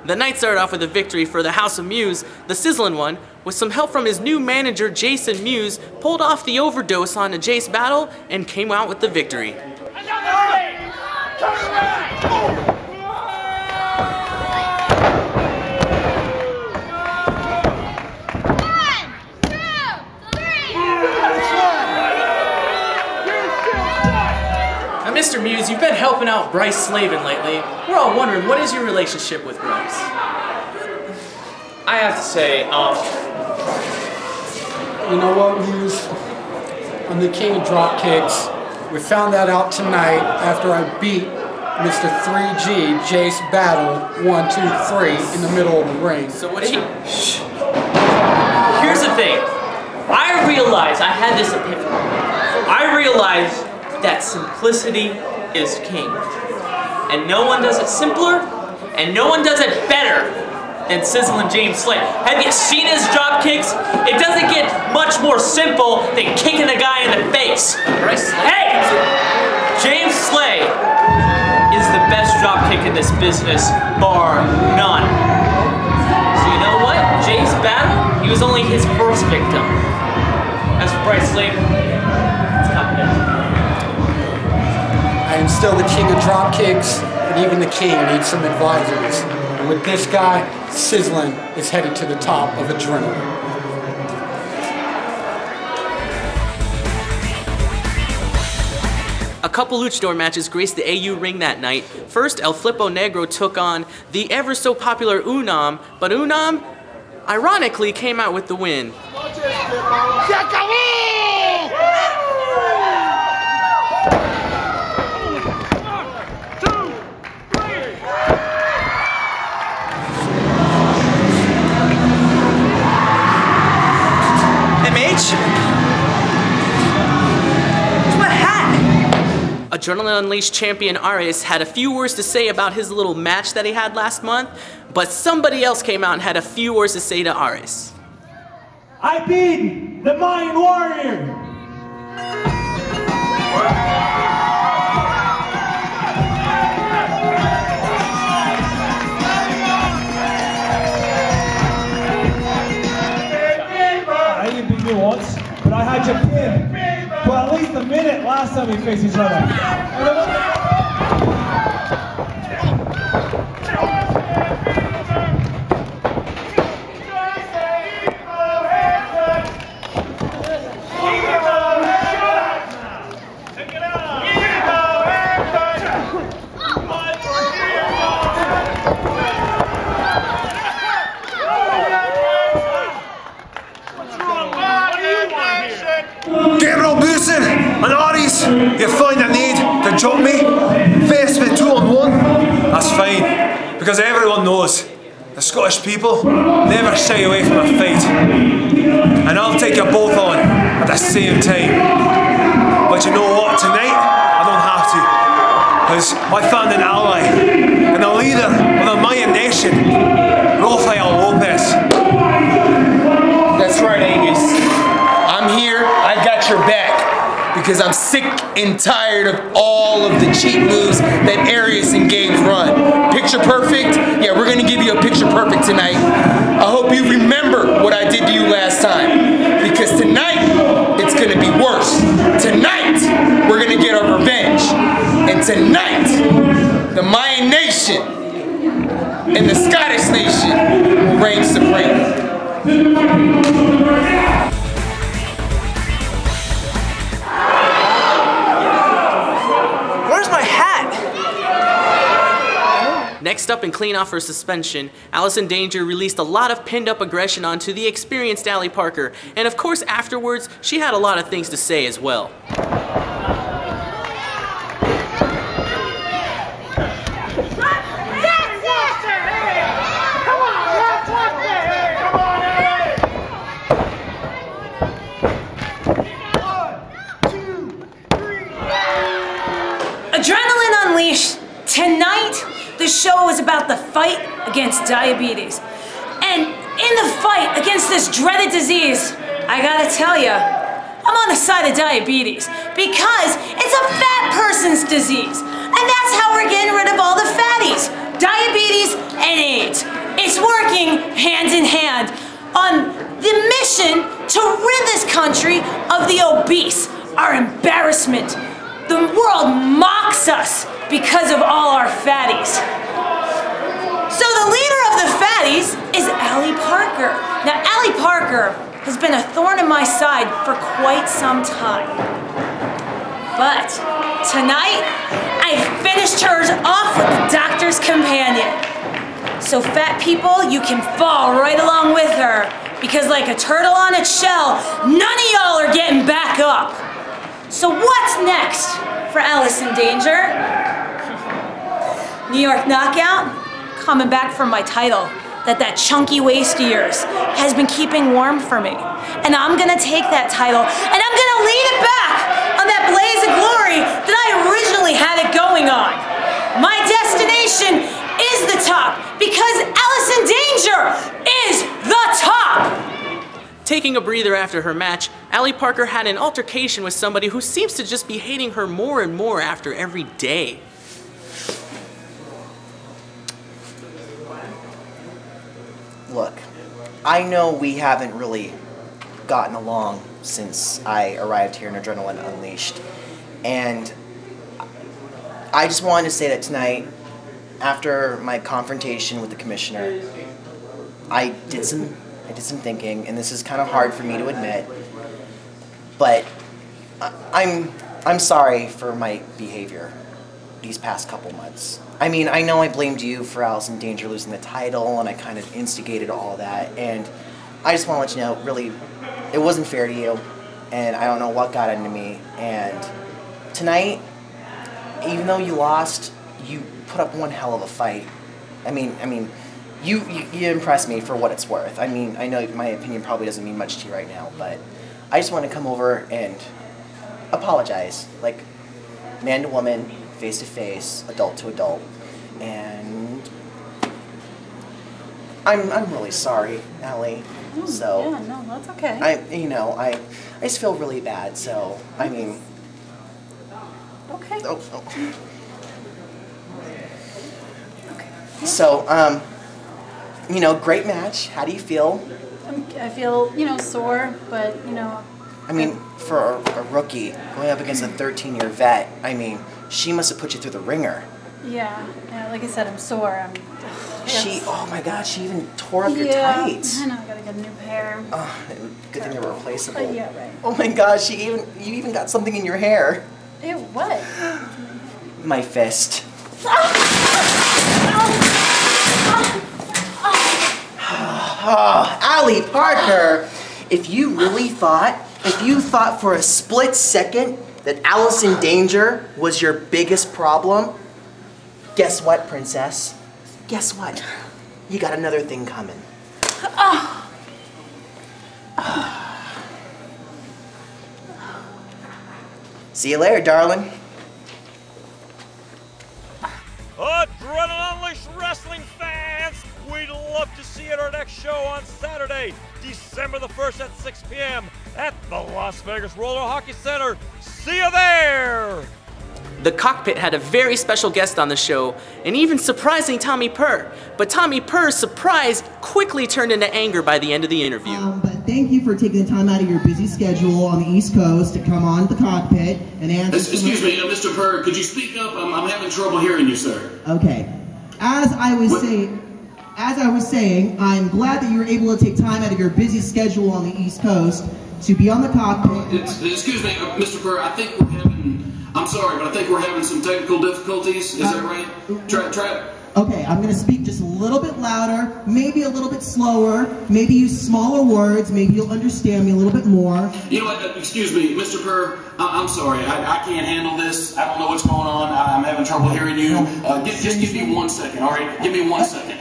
The night started off with a victory for the House of Muse. The Sizzlin' one, with some help from his new manager Jason Muse, pulled off the overdose on a Jace battle and came out with the victory. Mr. Muse, you've been helping out Bryce Slavin lately. We're all wondering, what is your relationship with Bryce? I have to say, you know what, Muse? I'm the king of drop kicks. We found that out tonight after I beat Mr. 3G Jace Battle 1, 2, 3 in the middle of the ring. So what do you... Here's the thing. I realized, I had this epiphany. I realized that simplicity is king. And no one does it simpler, and no one does it better than Sizzlin' James Slay. Have you seen his drop kicks? It doesn't get much more simple than kicking a guy in the face. Hey! James Slay is the best drop kick in this business, bar none. So you know what? Jace Battle, he was only his first victim. As for Bryce Slavin, it's confidential. I am still the king of drop kicks, but even the king needs some advisors. And with this guy, Sizzlin' is headed to the top of adrenaline. A couple luchador matches graced the AU ring that night. First, El Flipo Negro took on the ever so popular Unam, but Unam, ironically, came out with the win. Adrenaline Unleashed champion Ares had a few words to say about his little match that he had last month, but somebody else came out and had a few words to say to Ares. I beat the Mayan Warrior! I didn't beat you once, but I had you pinned for at least a minute last time we faced each other. You find a need to jump me, face me 2-on-1, that's fine, because everyone knows the Scottish people never shy away from a fight, and I'll take you both on at the same time. But you know what, tonight I don't have to, because I found an ally and a leader of the Mayan nation, Rafael Lopez. That's right, Angus. I'm here, I've got your back. Because I'm sick and tired of all of the cheat moves that Arius and Games run. Picture perfect? Yeah, we're gonna give you a picture perfect tonight. I hope you remember what I did to you last time. Because tonight, it's gonna be worse. Tonight, we're gonna get our revenge. And tonight, the Mayan nation and the Scottish nation will reign supreme. Next up, and clean off her suspension, Allison Danger released a lot of pinned up aggression onto the experienced Allie Parker, and of course afterwards, she had a lot of things to say as well. Adrenaline Unleashed, tonight the show is about the fight against diabetes. And in the fight against this dreaded disease, I gotta tell ya, I'm on the side of diabetes because it's a fat person's disease. And that's how we're getting rid of all the fatties. Diabetes and AIDS. It's working hand in hand on the mission to rid this country of the obese, our embarrassment. The world mocks us because of all our fatties. So the leader of the fatties is Allie Parker. Now, Allie Parker has been a thorn in my side for quite some time. But tonight, I finished hers off with the doctor's companion. So fat people, you can fall right along with her, because like a turtle on its shell, none of y'all are getting back up. So what's next for Allison Danger? New York Knockout, coming back for my title that chunky waist of yours has been keeping warm for me. And I'm gonna take that title and I'm gonna lead it back on that blaze of glory that I originally had it going on. My destination is the top because Allison Danger is the top! Taking a breather after her match, Allie Parker had an altercation with somebody who seems to just be hating her more and more after every day. Look, I know we haven't really gotten along since I arrived here in Adrenaline Unleashed, and I just wanted to say that tonight, after my confrontation with the commissioner, I did some thinking, and this is kind of hard for me to admit, but I'm sorry for my behavior these past couple months. I mean, I know I blamed you for Allison Danger losing the title, and I kind of instigated all that, and I just want to let you know, really, it wasn't fair to you, and I don't know what got into me, and tonight, even though you lost, you put up one hell of a fight. I mean, you impressed me for what it's worth. I mean, I know my opinion probably doesn't mean much to you right now, but I just want to come over and apologize, like man to woman, face to face, adult to adult, and I'm really sorry, Allie. So yeah, no, that's okay. I just feel really bad. So I mean, okay. Oh. So great match. How do you feel? I feel sore, but I mean, for a rookie going up against a 13-year vet, I mean, she must have put you through the ringer. Yeah, like I said, I'm sore. Oh my God, she even tore up your tights. I know, I gotta get a new pair. Oh, good thing they're replaceable. Yeah, right. Oh my God, you even got something in your hair. Ew, what? My fist. Allie Parker, if you thought for a split second that Allison Danger was your biggest problem, guess what, princess? Guess what? You got another thing coming. See you later, darling. Adrenaline Unleashed wrestling fans, we'd love to see you at our next show on Saturday, December the 1st at 6 p.m. at the Las Vegas Roller Hockey Center. See you there! The Cockpit had a very special guest on the show, and even surprising Tommy Purr. But Tommy Purr's surprise quickly turned into anger by the end of the interview. But thank you for taking the time out of your busy schedule on the East Coast to come on the Cockpit and answer. Excuse me, Mr. Purr, could you speak up? I'm having trouble hearing you, sir. Okay. As I was saying, I'm glad that you were able to take time out of your busy schedule on the East Coast to be on the Cockpit. Excuse me, Mr. Purr, I'm sorry, but I think we're having some technical difficulties. Is that right? Try. Okay, I'm going to speak just a little bit louder, maybe a little bit slower, maybe use smaller words, maybe you'll understand me a little bit more. You know what, excuse me, Mr. Purr, I'm sorry, I can't handle this. I don't know what's going on. I'm having trouble hearing you. Just give me 1 second, all right? Give me 1 second.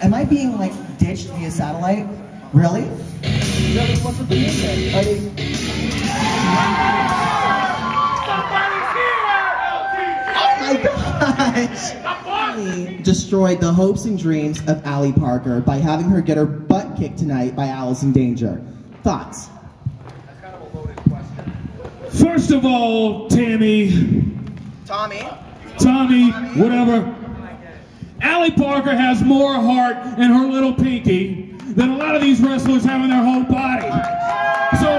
Am I being, ditched via satellite? Really? What's with the music? Oh my gosh! He destroyed the hopes and dreams of Allie Parker by having her get her butt kicked tonight by Allison Danger. Thoughts? That's kind of a loaded question. First of all, Tommy, whatever. Allie Parker has more heart in her little pinky than a lot of these wrestlers have in their whole body. So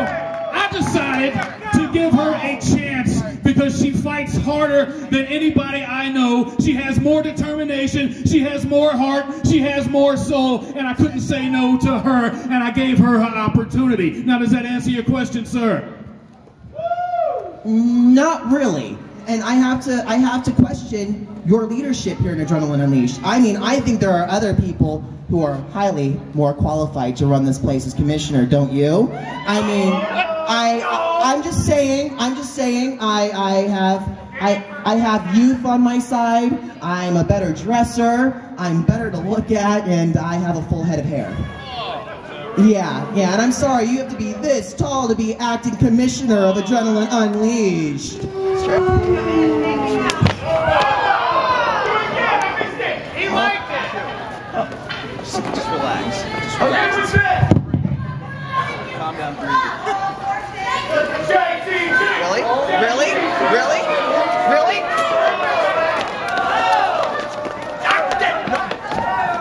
I decided to give her a chance because she fights harder than anybody I know. She has more determination, she has more heart, she has more soul, and I couldn't say no to her, and I gave her her opportunity. Now, does that answer your question, sir? Not really. And I have to question your leadership here in Adrenaline Unleashed. I mean, I think there are other people who are highly more qualified to run this place as commissioner, don't you? I mean, I'm just saying, I have youth on my side, I'm a better dresser, I'm better to look at, and I have a full head of hair. Yeah, and I'm sorry, you have to be this tall to be acting commissioner of Adrenaline Unleashed. He liked it! Just relax. Just relax. Calm down, breathe. Really? Really? Really? Really?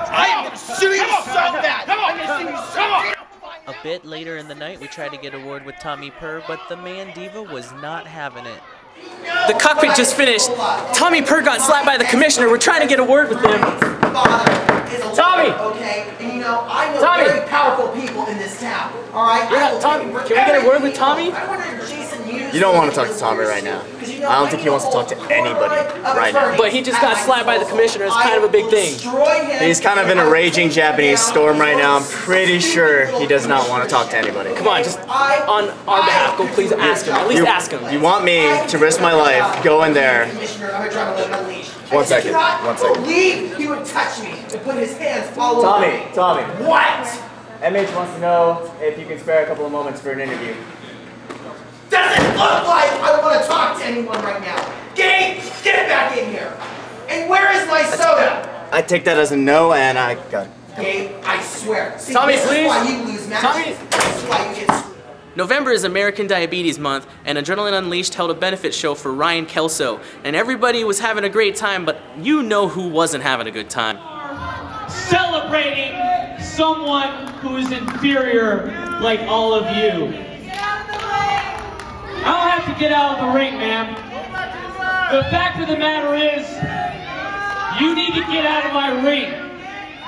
I am gonna sue you so bad! I'm gonna sue you so bad! A bit later in the night, we tried to get a word with Tommy Purr, but the man Diva was not having it. The cockpit just finished. Tommy Purr got slapped by the commissioner. We're trying to get a word with him. Tommy! Okay, and you know, I know very powerful people in this town. Alright? Yeah, Tommy, can we get a word with Tommy? You don't want to talk to Tommy right now. I don't think he wants to talk to anybody right now. But he just got slapped by the commissioner. It's kind of a big thing. He's kind of in a raging Japanese storm right now. I'm pretty sure he does not want to talk to anybody. Come on, just on our behalf, go please ask him. At least ask him. You want me to risk my life, go in there. 1 second. 1 second. Believe he would touch me and put his hands all over me. Tommy. What? MH wants to know if you can spare a couple of moments for an interview. Doesn't look like I want to talk to anyone right now. Gabe, get back in here. And where is my soda? I take that as a no, and I got it. Gabe, I swear. See, Tommy, this please. is why you lose matches. Tommy. This is why you get screwed. November is American Diabetes Month, and Adrenaline Unleashed held a benefit show for Ryan Kelso. And everybody was having a great time, but you know who wasn't having a good time. Celebrating someone who is inferior like all of you. I don't have to get out of the ring, ma'am. The fact of the matter is, you need to get out of my ring.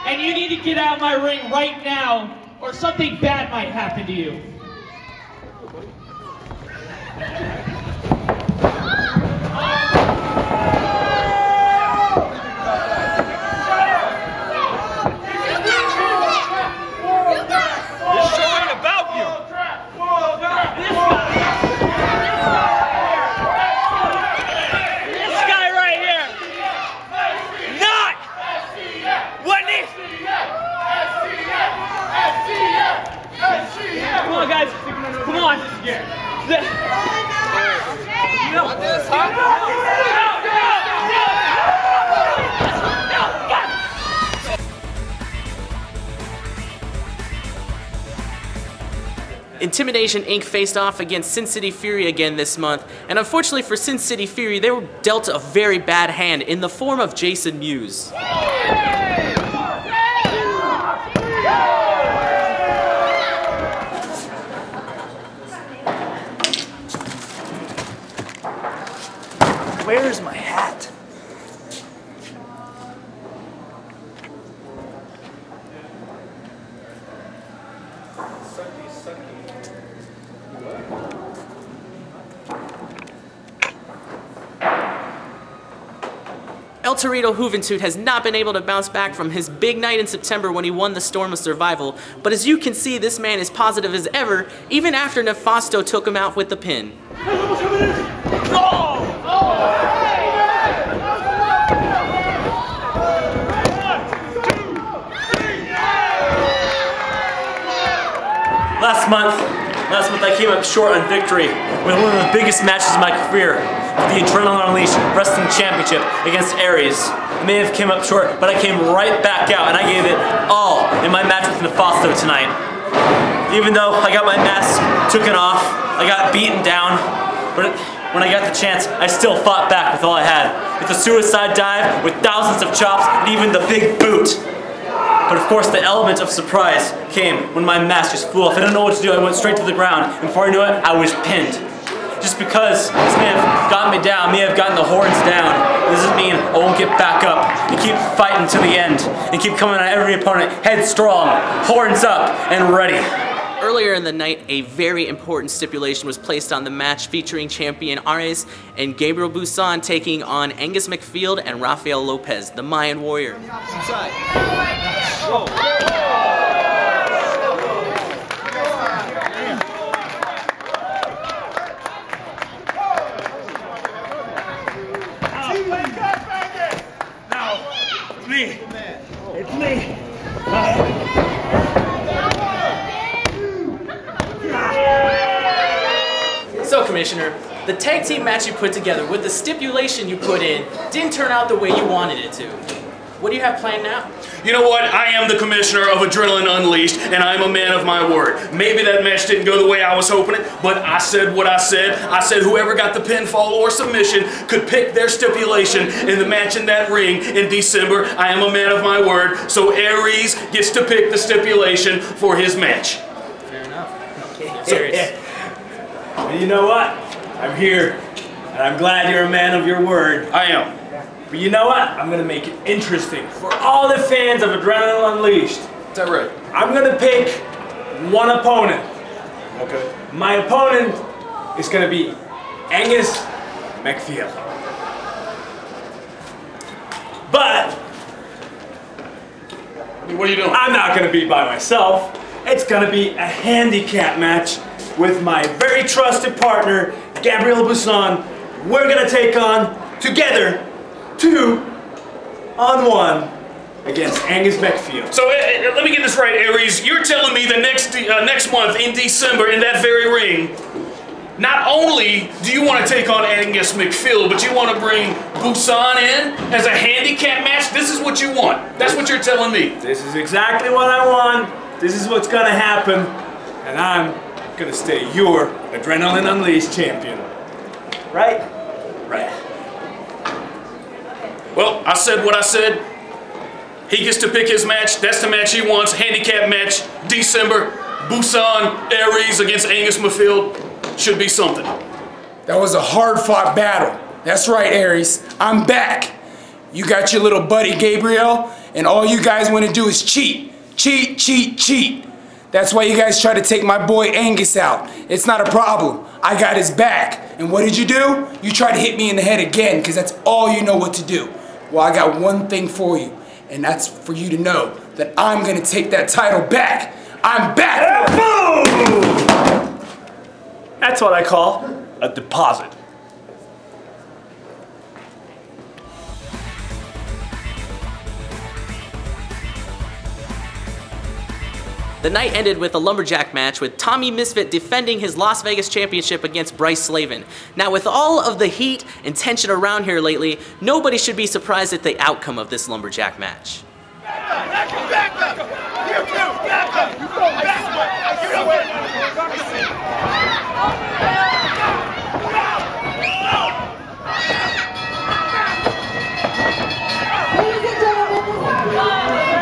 And you need to get out of my ring right now, or something bad might happen to you. This show ain't about you. This guy right here. Not what needs. Come on, guys. Come on. Intimidation Inc. faced off against Sin City Fury again this month, and unfortunately for Sin City Fury, they were dealt a very bad hand in the form of Jason Mewes. Where's my hat? El Torito Juventud has not been able to bounce back from his big night in September when he won the Storm of Survival, but as you can see, this man is positive as ever, even after Nefasto took him out with the pin. Last month I came up short on victory with one of the biggest matches of my career, the Adrenaline Unleashed Wrestling Championship against Aries. I may have came up short, but I came right back out and I gave it all in my match with Nefasto tonight. Even though I got my mask taken off, I got beaten down, but when I got the chance, I still fought back with all I had. with a suicide dive, with thousands of chops, and even the big boot. But of course the element of surprise came when my mask just flew off. I didn't know what to do. I went straight to the ground, and before I knew it, I was pinned. Just because this may have gotten me down, may have gotten the horns down, this doesn't mean I won't get back up and keep fighting to the end and keep coming at every opponent headstrong, horns up, and ready. Earlier in the night, a very important stipulation was placed on the match featuring champion Ares and Gabriel Busan taking on Angus McField and Rafael Lopez, the Mayan Warrior. It's me. So, Commissioner, the tag team match you put together with the stipulation you put in didn't turn out the way you wanted it to. What do you have planned now? You know what? I am the commissioner of Adrenaline Unleashed, and I'm a man of my word. Maybe that match didn't go the way I was hoping it, but I said what I said. I said whoever got the pinfall or submission could pick their stipulation in the match in that ring in December. I am a man of my word, so Ares gets to pick the stipulation for his match. Fair enough. Okay, serious. Well, you know what? I'm here, and I'm glad you're a man of your word. I am. But you know what? I'm going to make it interesting for all the fans of Adrenaline Unleashed. Is that right? I'm going to pick one opponent. Okay. My opponent is going to be Angus McField. But what are you doing? I'm not going to be by myself. It's going to be a handicap match with my very trusted partner, Gabriel Busan. We're going to take on, together, 2-on-1 against Angus McField. So let me get this right, Ares. You're telling me the next month in December in that very ring, not only do you want to take on Angus McField, but you want to bring Busan in as a handicap match? This is what you want. That's what you're telling me. This is exactly what I want. This is what's going to happen. And I'm going to stay your Adrenaline Unleashed champion. Right? Right. Well, I said what I said. He gets to pick his match. That's the match he wants. Handicap match, December. Busan, Ares against Angus McField. Should be something. That was a hard-fought battle. That's right, Ares. I'm back. You got your little buddy Gabriel, and all you guys want to do is cheat. Cheat, cheat, cheat. That's why you guys try to take my boy Angus out. It's not a problem. I got his back. And what did you do? You tried to hit me in the head again, because that's all you know what to do. Well, I got one thing for you, and that's for you to know that I'm going to take that title back. I'm back! Boom! That's what I call a deposit. The night ended with a lumberjack match with Tommy Misfit defending his Las Vegas championship against Bryce Slavin. Now, with all of the heat and tension around here lately, nobody should be surprised at the outcome of this lumberjack match.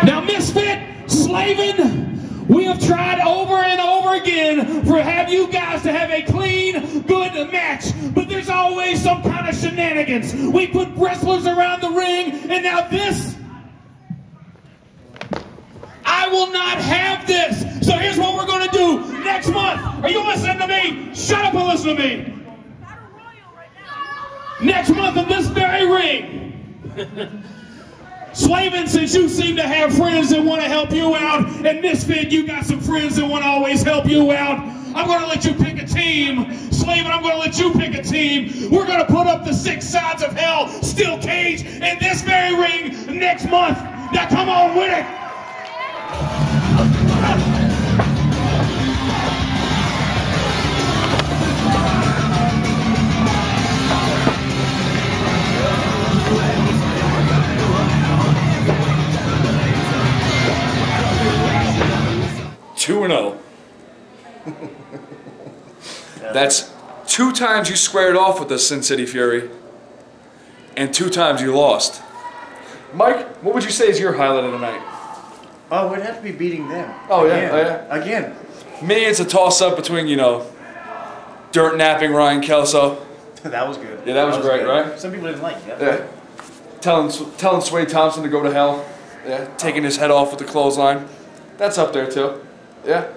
Now, Misfit, Slavin, we have tried over and over again for you guys to have a clean, good match, but there's always some kind of shenanigans. We put wrestlers around the ring, and now this. I will not have this. So here's what we're going to do next month. Are you listening to me? Shut up and listen to me. Next month in this very ring. Slavin, since you seem to have friends that want to help you out, and Misfit, you got some friends that want to always help you out, I'm going to let you pick a team. Slavin, I'm going to let you pick a team. We're going to put up the 6 sides of hell, steel cage, in this very ring next month. Now come on with it. That's 2 times you squared off with us, Sin City Fury. and 2 times you lost. Mike, what would you say is your highlight of the night? Oh, we'd have to be beating them. Oh, yeah. Again. Oh, yeah. Again. Me, it's a toss-up between, you know, dirt napping Ryan Kelso. That was good. Yeah, that was great, good. right? Some people didn't like it. Yeah. Telling Sway Thompson to go to hell. Yeah. Taking his head off with the clothesline. That's up there, too. Yeah.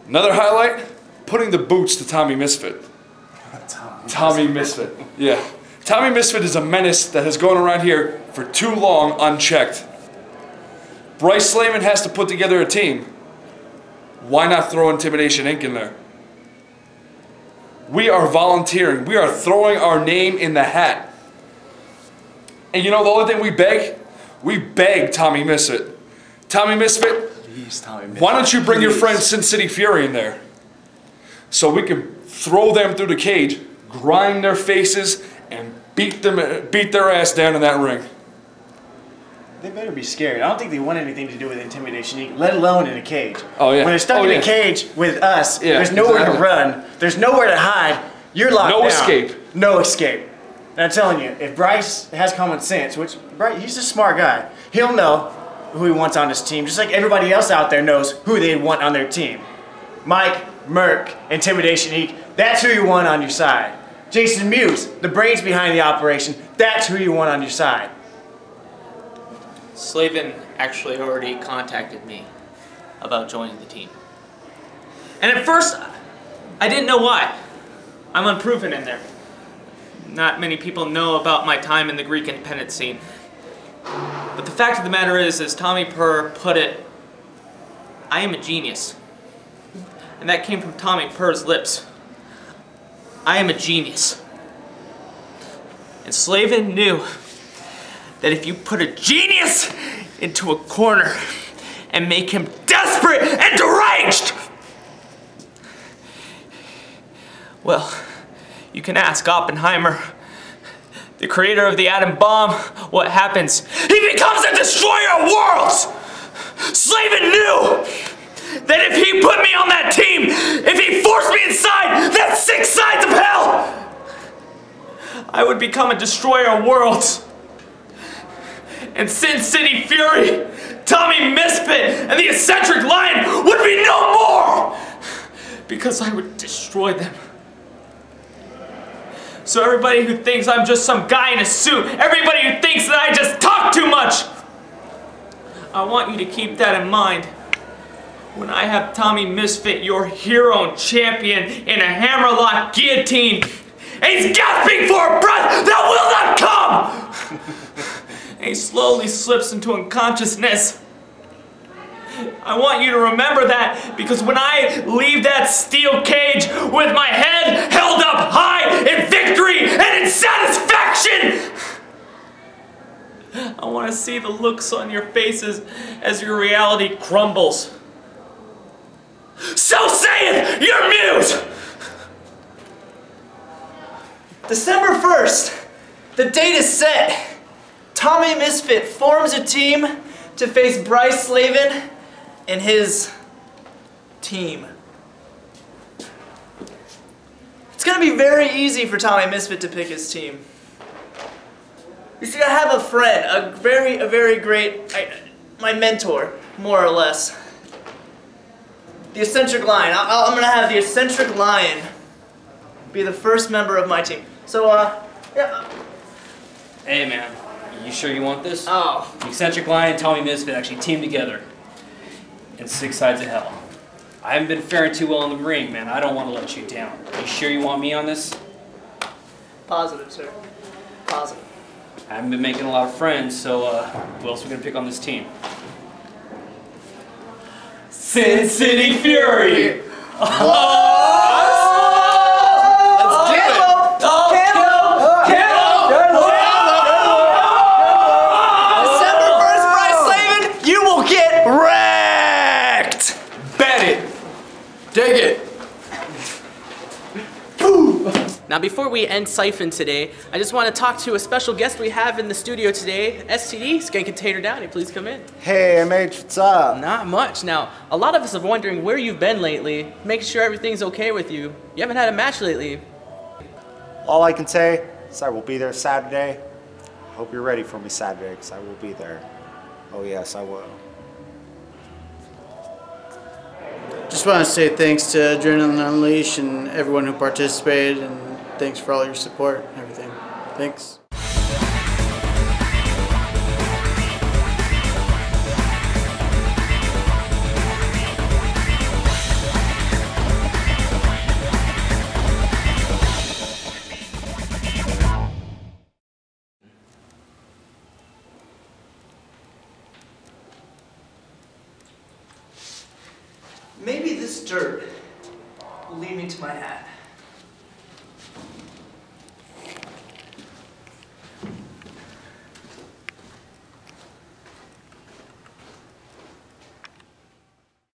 Another highlight, putting the boots to Tommy Misfit. Tommy Misfit. Yeah. Tommy Misfit is a menace that has gone around here for too long unchecked. Bryce Slayman has to put together a team. Why not throw Intimidation Inc. in there? We are volunteering. We are throwing our name in the hat. And you know the only thing we beg? We beg Tommy Misfit. Tommy Misfit, please, Tommy Misfit. Why don't you bring your friend Sin City Fury in there? So we can throw them through the cage, grind their faces, and beat their ass down in that ring. They better be scared. I don't think they want anything to do with Intimidation, let alone in a cage. Oh, yeah. When they're stuck in a cage with us, there's nowhere to run. There's nowhere to hide. You're locked down. No escape. No escape. And I'm telling you, if Bryce has common sense, which Bryce, he's a smart guy, he'll know who he wants on his team, just like everybody else out there knows who they want on their team. Mike, Merc, Intimidation Inc., that's who you want on your side. Jason Mewes, the brains behind the operation, that's who you want on your side. Slavin actually already contacted me about joining the team. And at first, I didn't know why. I'm unproven in there. Not many people know about my time in the Greek independent scene. But the fact of the matter is, as Tommy Purr put it, I am a genius. And that came from Tommy Purr's lips. I am a genius. And Slavin knew that if you put a genius into a corner and make him desperate and deranged, well, you can ask Oppenheimer, the creator of the atom bomb, what happens. He becomes a destroyer of worlds! Slavin knew that if he put me on that team, if he forced me inside that 6 sides of hell, I would become a destroyer of worlds. And Sin City Fury, Tommy Misfit, and the Eccentric Lion would be no more! Because I would destroy them. So everybody who thinks I'm just some guy in a suit, everybody who thinks that I just talk too much, I want you to keep that in mind. When I have Tommy Misfit, your hero and champion, in a hammerlock guillotine, and he's gasping for a breath that will not come! And he slowly slips into unconsciousness. I want you to remember that, because when I leave that steel cage with my head held up high in victory and in satisfaction, I want to see the looks on your faces as your reality crumbles. So saith your muse! December 1st, the date is set. Tommy Misfit forms a team to face Bryce Slavin and his team. It's gonna be very easy for Tommy Misfit to pick his team. He's gonna have a friend, a very great, my mentor, more or less. The Eccentric Lion. I'm gonna have the Eccentric Lion be the first member of my team. So, yeah. Hey, man. You sure you want this? Oh. The Eccentric Lion and Tommy Misfit actually teamed together in 6 Sides of Hell. I haven't been faring too well in the ring, man. I don't want to let you down. You sure you want me on this? Positive, sir. Positive. I haven't been making a lot of friends, so who else are we going to pick on this team? Sin City Fury! Dig it! Now before we end Siphoned today, I just want to talk to a special guest we have in the studio today. STD, Skank and Tater Downey, please come in. Hey MH, what's up? Not much. Now, a lot of us are wondering where you've been lately, making sure everything's okay with you. You haven't had a match lately. All I can say, So I will be there Saturday. Hope you're ready for me Saturday, because I will be there. Oh yes, I will. Just want to say thanks to Adrenaline Unleashed and everyone who participated, and thanks for all your support and everything. Thanks. Maybe this dirt will lead me to my hat.